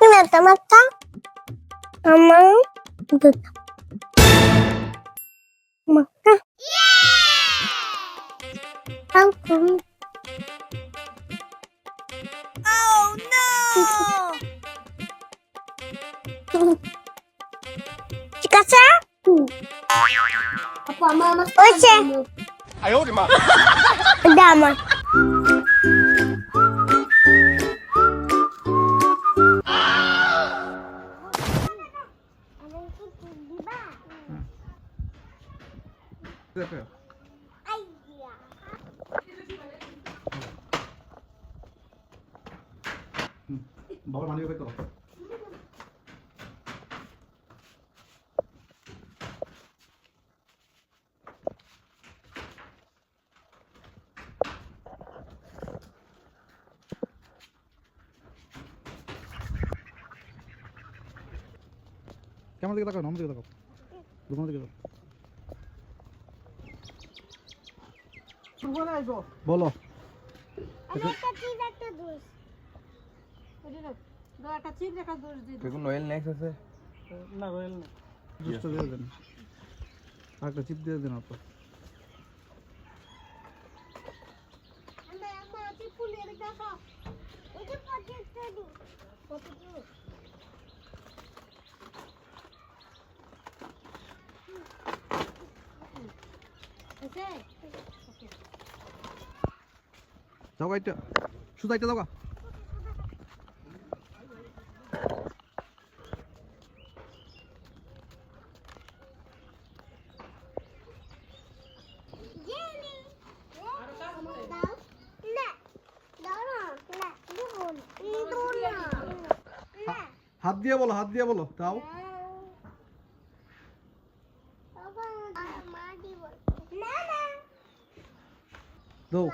Pinata mata. Mama. Mata. Aku. Oh no! Cikasa? Apa mama? Oce. 哎呦我的妈！ Dama. বাবার মানিয়ে বের করো। কেমন দিকে তাকাও, নম দিকে তাকাও, দোকান দিকে তাকাও। বলো। দেখুন রয়্যাল নেক্স আছে না রয়্যাল না, জুসটা দিয়ে দেন, আরেকটা চিপ দিয়ে দেন আপা। যাও গাইটা, শুধু একটা দাও। হাত দিয়ে বলো, হাত দিয়ে বলো, দাও। দাও।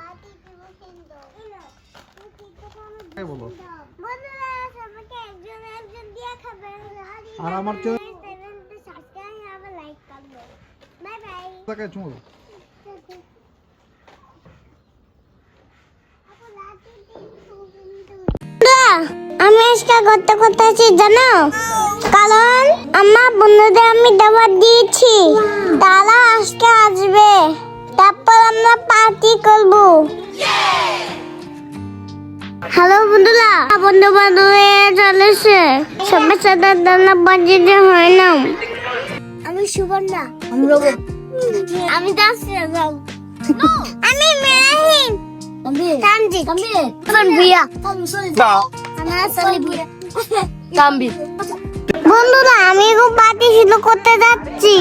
বলো। আর আমার চুমো। আমি আজকে করতে করতে আছি জানো, কারণ আমার বন্ধুদের আমি দাওয়াত দিয়েছি, তারা আজকে আসবে, তারপর আমরা পার্টি করব। হ্যালো বন্ধুরা, বন্ধু বান্ধবীরা চলেছে, সবার সাথে দানা বাজিতে হয় না। আমি সুবর্ণা, আমি দাসরাম, আমি মেরাহিন, তানজি, বিয়া, বন্ধুরা আমি খুব পার্টি শুরু করতে যাচ্ছি।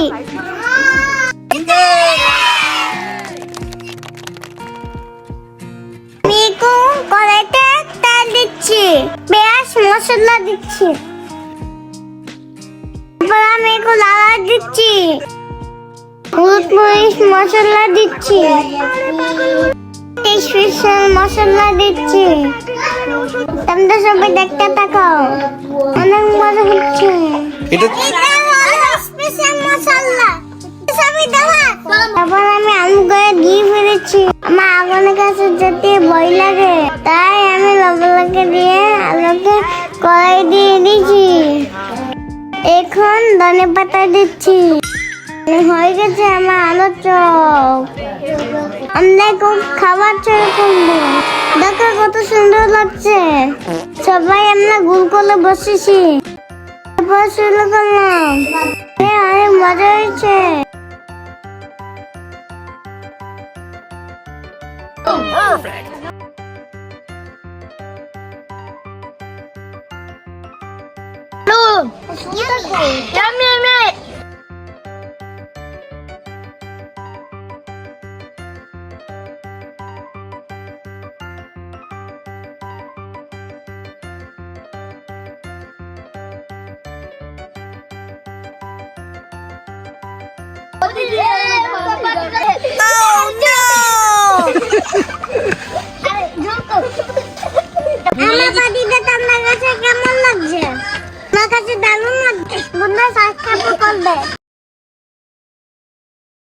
আমি কড়াইতে তেল দিচ্ছি, পেঁয়াজ মশলা দিচ্ছি, তারপর আমি লাড়া দিচ্ছি, হলুদ মরিচ মশলা দিচ্ছি, স্পেশাল মশলা দিচ্ছি। তোমরা সবাই দেখতে থাকো, অনেক মজা হচ্ছে। এটা স্পেশাল মশলা, তারপর আমি আলু করে দিয়ে ফেলেছি। আমার আগুনের কাছে যেতে ভয় লাগে, তাই আমি লবণকে দিয়ে আলুকে কড়াই দিয়ে দিয়েছি। এখন ধনে পাতা দিচ্ছি। হয়ে গেছে আমার আলুর চপ। আমরা খুব খাবার চড়ে করবো, দেখো কত সুন্দর লাগছে। সবাই আমরা গোল করে বসেছি, তারপর শুরু করলাম। অনেক মজা হয়েছে। Perfect. Yummy. What did you